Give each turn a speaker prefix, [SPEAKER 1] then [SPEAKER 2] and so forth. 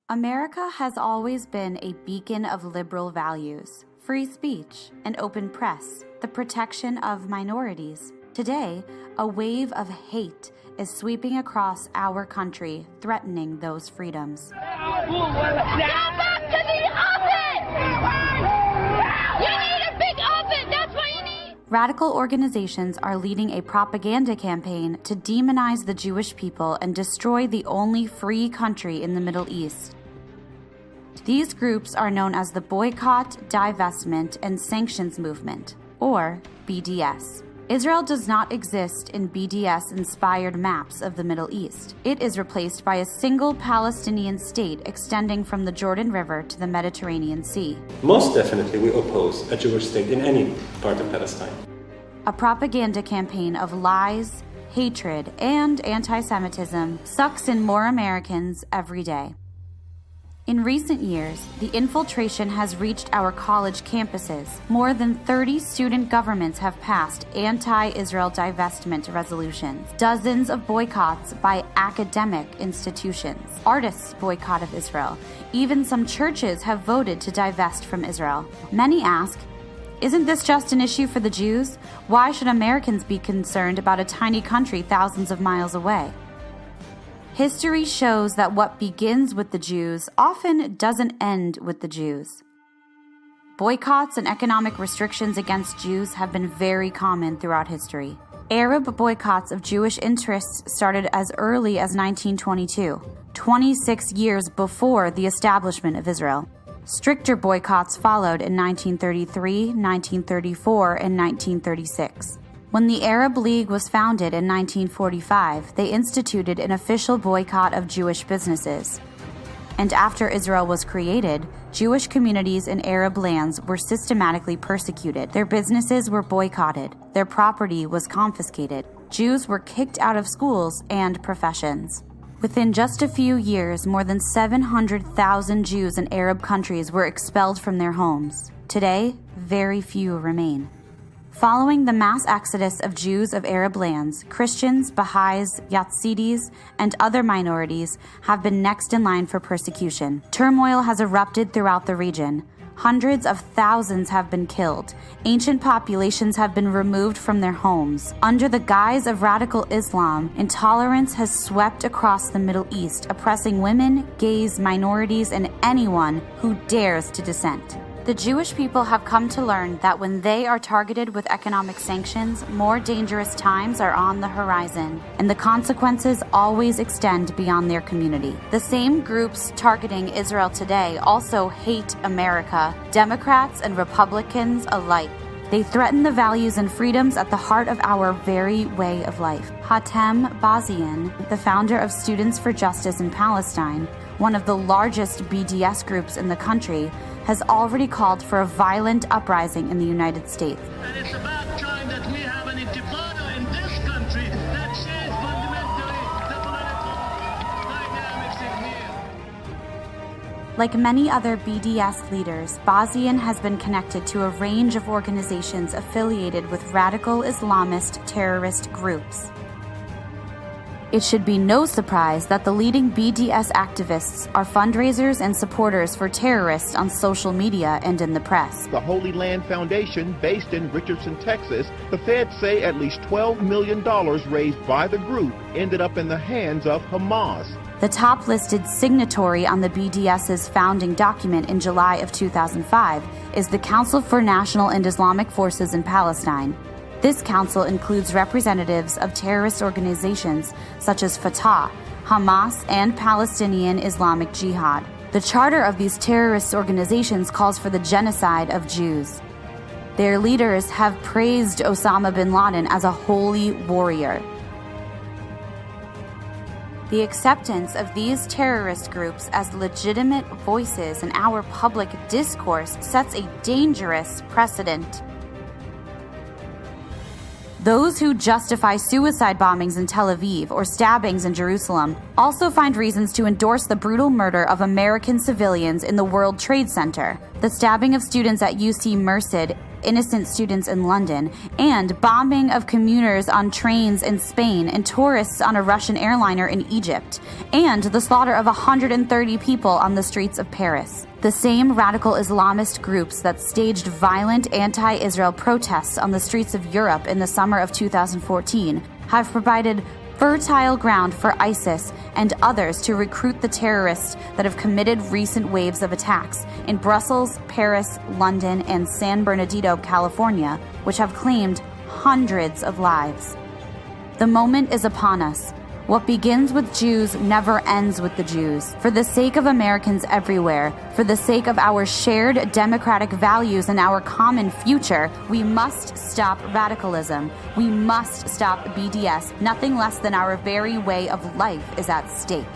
[SPEAKER 1] America has always been a beacon of liberal values, free speech, an open press, the protection of minorities. Today, a wave of hate is sweeping across our country, threatening those freedoms.
[SPEAKER 2] Get back to the office! You need a big office! That's what you need!
[SPEAKER 1] Radical organizations are leading a propaganda campaign to demonize the Jewish people and destroy the only free country in the Middle East. These groups are known as the Boycott, Divestment, and Sanctions Movement, or BDS. Israel does not exist in BDS-inspired maps of the Middle East. It is replaced by a single Palestinian state extending from the Jordan River to the Mediterranean Sea.
[SPEAKER 3] Most definitely we oppose a Jewish state in any part of Palestine.
[SPEAKER 1] A propaganda campaign of lies, hatred, and anti-Semitism sucks in more Americans every day. In recent years, the infiltration has reached our college campuses. More than 30 student governments have passed anti-Israel divestment resolutions. Dozens of boycotts by academic institutions. Artists boycott of Israel. Even some churches have voted to divest from Israel. Many ask, isn't this just an issue for the Jews? Why should Americans be concerned about a tiny country thousands of miles away? History shows that what begins with the Jews often doesn't end with the Jews. Boycotts and economic restrictions against Jews have been very common throughout history. Arab boycotts of Jewish interests started as early as 1922, 26 years before the establishment of Israel. Stricter boycotts followed in 1933, 1934, and 1936. When the Arab League was founded in 1945, they instituted an official boycott of Jewish businesses. And after Israel was created, Jewish communities in Arab lands were systematically persecuted. Their businesses were boycotted. Their property was confiscated. Jews were kicked out of schools and professions. Within just a few years, more than 700,000 Jews in Arab countries were expelled from their homes. Today, very few remain. Following the mass exodus of Jews of Arab lands, Christians, Baha'is, Yazidis, and other minorities have been next in line for persecution. Turmoil has erupted throughout the region. Hundreds of thousands have been killed. Ancient populations have been removed from their homes. Under the guise of radical Islam, intolerance has swept across the Middle East, oppressing women, gays, minorities, and anyone who dares to dissent. The Jewish people have come to learn that when they are targeted with economic sanctions, more dangerous times are on the horizon, and the consequences always extend beyond their community. The same groups targeting Israel today also hate America, Democrats and Republicans alike. They threaten the values and freedoms at the heart of our very way of life. Hatem Bazian, the founder of Students for Justice in Palestine, one of the largest BDS groups in the country, has already called for a violent uprising in the United States.
[SPEAKER 4] And it's about time that we have an intifada in this country that changes fundamentally the political dynamics in here.
[SPEAKER 1] Like many other BDS leaders, Bazian has been connected to a range of organizations affiliated with radical Islamist terrorist groups. It should be no surprise that the leading BDS activists are fundraisers and supporters for terrorists on social media and in the press.
[SPEAKER 5] The Holy Land Foundation, based in Richardson, Texas, the feds say at least $12 million raised by the group ended up in the hands of Hamas.
[SPEAKER 1] The top listed signatory on the BDS's founding document in July of 2005 is the Council for National and Islamic Forces in Palestine. This council includes representatives of terrorist organizations such as Fatah, Hamas, and Palestinian Islamic Jihad. The charter of these terrorist organizations calls for the genocide of Jews. Their leaders have praised Osama bin Laden as a holy warrior. The acceptance of these terrorist groups as legitimate voices in our public discourse sets a dangerous precedent. Those who justify suicide bombings in Tel Aviv or stabbings in Jerusalem also find reasons to endorse the brutal murder of American civilians in the World Trade Center, the stabbing of students at UC Merced innocent students in London, and bombing of commuters on trains in Spain and tourists on a Russian airliner in Egypt, and the slaughter of 130 people on the streets of Paris. The same radical Islamist groups that staged violent anti-Israel protests on the streets of Europe in the summer of 2014 have provided fertile ground for ISIS and others to recruit the terrorists that have committed recent waves of attacks in Brussels, Paris, London, and San Bernardino, California, which have claimed hundreds of lives. The moment is upon us. What begins with Jews never ends with the Jews. For the sake of Americans everywhere, for the sake of our shared democratic values and our common future, we must stop radicalism. We must stop BDS. Nothing less than our very way of life is at stake.